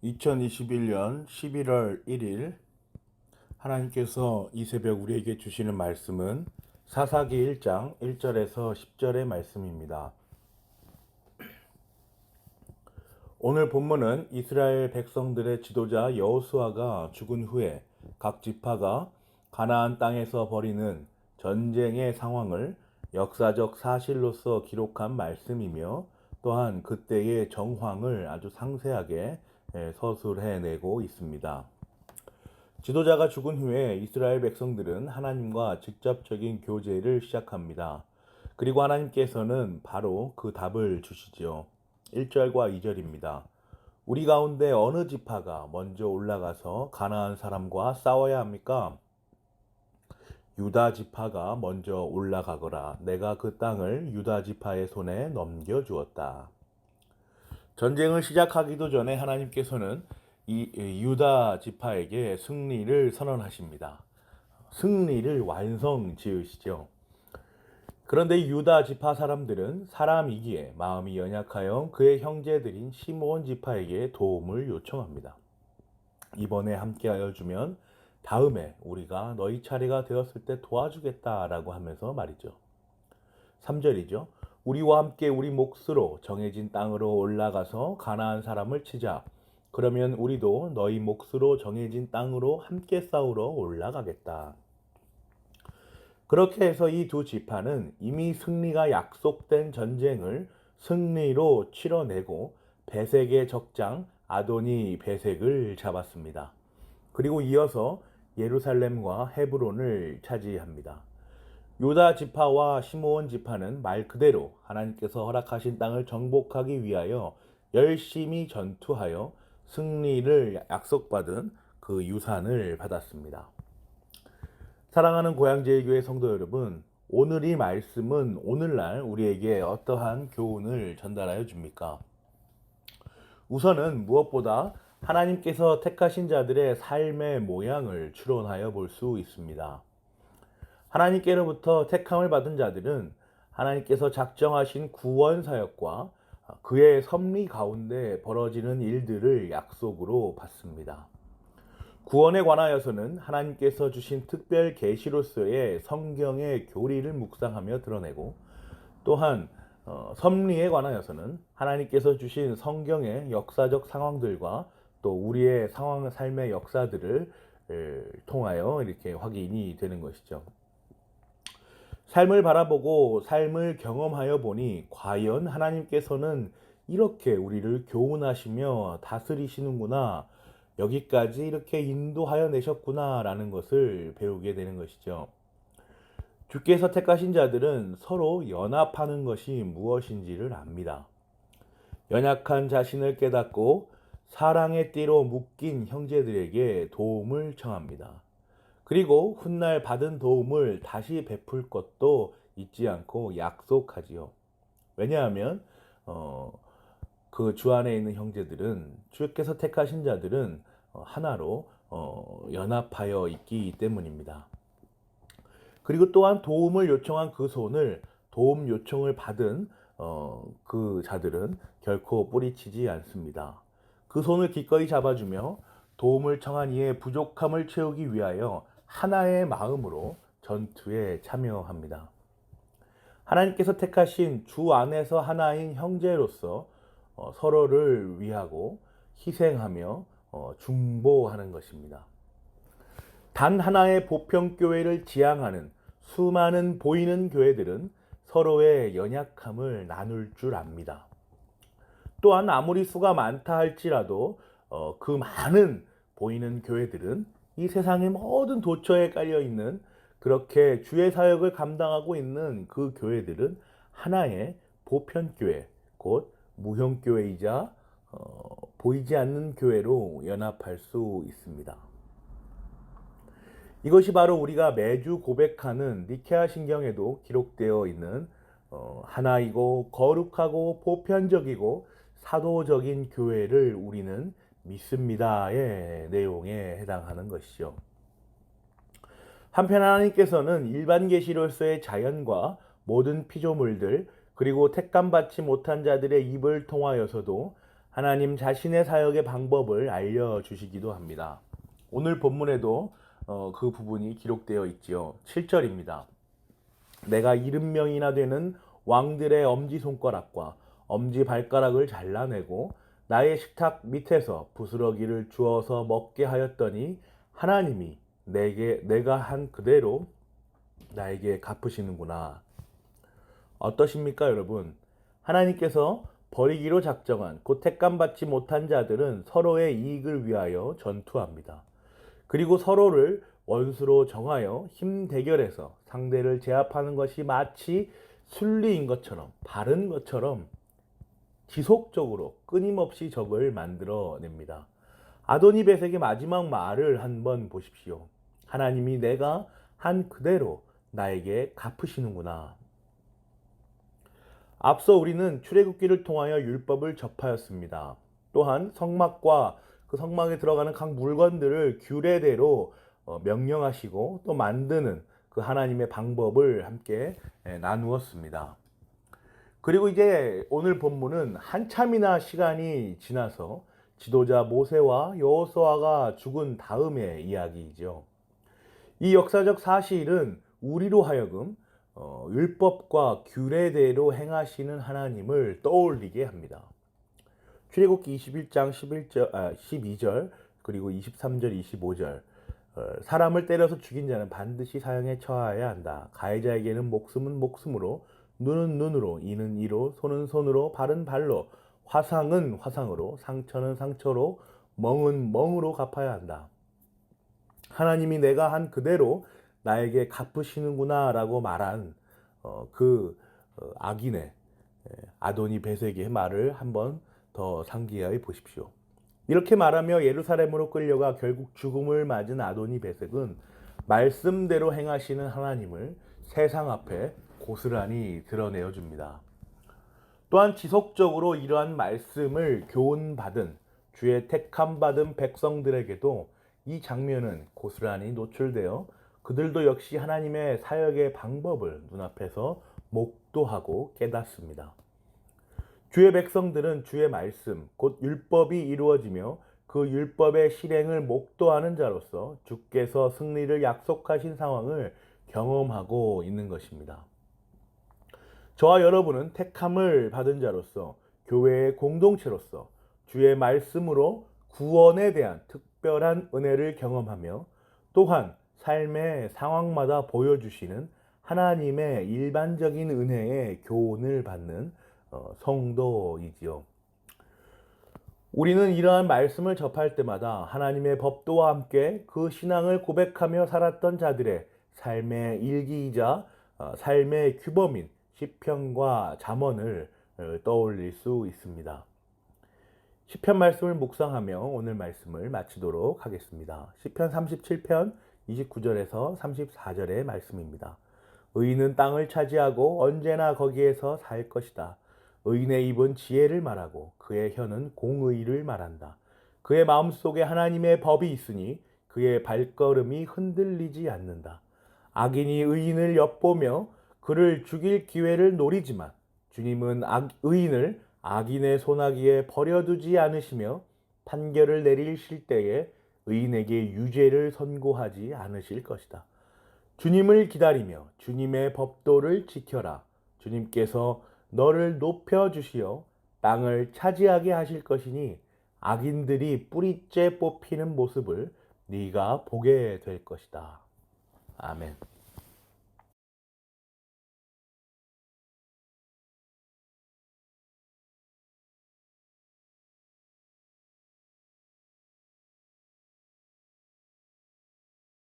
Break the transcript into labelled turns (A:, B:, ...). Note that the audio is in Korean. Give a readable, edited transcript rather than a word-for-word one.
A: 2021년 11월 1일 하나님께서 이 새벽 우리에게 주시는 말씀은 사사기 1장 1절에서 10절의 말씀입니다. 오늘 본문은 이스라엘 백성들의 지도자 여호수아가 죽은 후에 각 지파가 가나안 땅에서 벌이는 전쟁의 상황을 역사적 사실로서 기록한 말씀이며 또한 그때의 정황을 아주 상세하게 서술해내고 있습니다. 지도자가 죽은 후에 이스라엘 백성들은 하나님과 직접적인 교제를 시작합니다. 그리고 하나님께서는 바로 그 답을 주시지요. 1절과 2절입니다. 우리 가운데 어느 지파가 먼저 올라가서 가나안 사람과 싸워야 합니까? 유다 지파가 먼저 올라가거라. 내가 그 땅을 유다 지파의 손에 넘겨주었다. 전쟁을 시작하기도 전에 하나님께서는 이 유다 지파에게 승리를 선언하십니다. 승리를 완성 지으시죠. 그런데 유다 지파 사람들은 사람이기에 마음이 연약하여 그의 형제들인 시므온 지파에게 도움을 요청합니다. 이번에 함께하여 주면 다음에 우리가 너희 차례가 되었을 때 도와주겠다라고 하면서 말이죠. 3절이죠. 우리와 함께 우리 몫으로 정해진 땅으로 올라가서 가나안 사람을 치자. 그러면 우리도 너희 몫으로 정해진 땅으로 함께 싸우러 올라가겠다. 그렇게 해서 이 두 지파는 이미 승리가 약속된 전쟁을 승리로 치러내고 베색의 적장 아도니 베색을 잡았습니다. 그리고 이어서 예루살렘과 헤브론을 차지합니다. 유다 지파와 시므온 지파는 말 그대로 하나님께서 허락하신 땅을 정복하기 위하여 열심히 전투하여 승리를 약속받은 그 유산을 받았습니다. 사랑하는 고향제일교회 성도 여러분, 오늘 이 말씀은 오늘날 우리에게 어떠한 교훈을 전달하여 줍니까? 우선은 무엇보다 하나님께서 택하신 자들의 삶의 모양을 추론하여 볼 수 있습니다. 하나님께로부터 택함을 받은 자들은 하나님께서 작정하신 구원 사역과 그의 섭리 가운데 벌어지는 일들을 약속으로 받습니다. 구원에 관하여서는 하나님께서 주신 특별 계시로서의 성경의 교리를 묵상하며 드러내고 또한 섭리에 관하여서는 하나님께서 주신 성경의 역사적 상황들과 또 우리의 삶의 역사들을 통하여 이렇게 확인이 되는 것이죠. 삶을 바라보고 삶을 경험하여 보니 과연 하나님께서는 이렇게 우리를 교훈하시며 다스리시는구나, 여기까지 이렇게 인도하여 내셨구나 라는 것을 배우게 되는 것이죠. 주께서 택하신 자들은 서로 연합하는 것이 무엇인지를 압니다. 연약한 자신을 깨닫고 사랑의 띠로 묶인 형제들에게 도움을 청합니다. 그리고 훗날 받은 도움을 다시 베풀 것도 잊지 않고 약속하지요. 왜냐하면 그 주 안에 있는 형제들은, 주께서 택하신 자들은 하나로 연합하여 있기 때문입니다. 그리고 또한 도움을 요청한 그 손을, 도움 요청을 받은 그 자들은 결코 뿌리치지 않습니다. 그 손을 기꺼이 잡아주며 도움을 청한 이의 부족함을 채우기 위하여 하나의 마음으로 전투에 참여합니다. 하나님께서 택하신 주 안에서 하나인 형제로서 서로를 위하고 희생하며 중보하는 것입니다. 단 하나의 보편교회를 지향하는 수많은 보이는 교회들은 서로의 연약함을 나눌 줄 압니다. 또한 아무리 수가 많다 할지라도 그 많은 보이는 교회들은 이 세상의 모든 도처에 깔려있는, 그렇게 주의 사역을 감당하고 있는 그 교회들은 하나의 보편교회, 곧 무형교회이자 보이지 않는 교회로 연합할 수 있습니다. 이것이 바로 우리가 매주 고백하는 니케아 신경에도 기록되어 있는 하나이고 거룩하고 보편적이고 사도적인 교회를 우리는 믿습니다의 내용에 해당하는 것이죠. 한편 하나님께서는 일반 계시로서의 자연과 모든 피조물들, 그리고 택감받지 못한 자들의 입을 통하여서도 하나님 자신의 사역의 방법을 알려주시기도 합니다. 오늘 본문에도 그 부분이 기록되어 있지요. 7절입니다. 내가 70명이나 되는 왕들의 엄지손가락과 엄지발가락을 잘라내고 나의 식탁 밑에서 부스러기를 주어서 먹게 하였더니 하나님이 내가 한 그대로 나에게 갚으시는구나. 어떠십니까, 여러분? 하나님께서 버리기로 작정한 곧 택감받지 못한 자들은 서로의 이익을 위하여 전투합니다. 그리고 서로를 원수로 정하여 힘 대결해서 상대를 제압하는 것이 마치 순리인 것처럼, 바른 것처럼 지속적으로 끊임없이 적을 만들어냅니다. 아도니 베섹의 마지막 말을 한번 보십시오. 하나님이 내가 한 그대로 나에게 갚으시는구나. 앞서 우리는 출애굽기를 통하여 율법을 접하였습니다. 또한 성막과 그 성막에 들어가는 각 물건들을 규례대로 명령하시고 또 만드는 그 하나님의 방법을 함께 나누었습니다. 그리고 이제 오늘 본문은 한참이나 시간이 지나서 지도자 모세와 여호수아가 죽은 다음의 이야기이죠. 이 역사적 사실은 우리로 하여금 율법과 규례대로 행하시는 하나님을 떠올리게 합니다. 출애굽기 21장 12절 그리고 23절 25절 사람을 때려서 죽인 자는 반드시 사형에 처하여야 한다. 가해자에게는 목숨은 목숨으로 눈은 눈으로 이는 이로 손은 손으로 발은 발로 화상은 화상으로 상처는 상처로 멍은 멍으로 갚아야 한다. 하나님이 내가 한 그대로 나에게 갚으시는구나 라고 말한 악인의 아도니 베섹의 말을 한번 더 상기해 보십시오. 이렇게 말하며 예루살렘으로 끌려가 결국 죽음을 맞은 아도니 베섹은 말씀대로 행하시는 하나님을 세상 앞에 고스란히 드러내어 줍니다. 또한 지속적으로 이러한 말씀을 교훈받은 주의 택함받은 백성들에게도 이 장면은 고스란히 노출되어 그들도 역시 하나님의 사역의 방법을 눈앞에서 목도하고 깨닫습니다. 주의 백성들은 주의 말씀, 곧 율법이 이루어지며 그 율법의 실행을 목도하는 자로서 주께서 승리를 약속하신 상황을 경험하고 있는 것입니다. 저와 여러분은 택함을 받은 자로서 교회의 공동체로서 주의 말씀으로 구원에 대한 특별한 은혜를 경험하며 또한 삶의 상황마다 보여주시는 하나님의 일반적인 은혜의 교훈을 받는 성도이지요. 우리는 이러한 말씀을 접할 때마다 하나님의 법도와 함께 그 신앙을 고백하며 살았던 자들의 삶의 일기이자 삶의 규범인 시편과 잠언을 떠올릴 수 있습니다. 시편 말씀을 묵상하며 오늘 말씀을 마치도록 하겠습니다. 시편 37편 29절에서 34절의 말씀입니다. 의인은 땅을 차지하고 언제나 거기에서 살 것이다. 의인의 입은 지혜를 말하고 그의 혀는 공의를 말한다. 그의 마음속에 하나님의 법이 있으니 그의 발걸음이 흔들리지 않는다. 악인이 의인을 엿보며 그를 죽일 기회를 노리지만 주님은 의인을 악인의 손아귀에 버려두지 않으시며 판결을 내리실 때에 의인에게 유죄를 선고하지 않으실 것이다. 주님을 기다리며 주님의 법도를 지켜라. 주님께서 너를 높여주시어 땅을 차지하게 하실 것이니 악인들이 뿌리째 뽑히는 모습을 네가 보게 될 것이다. 아멘.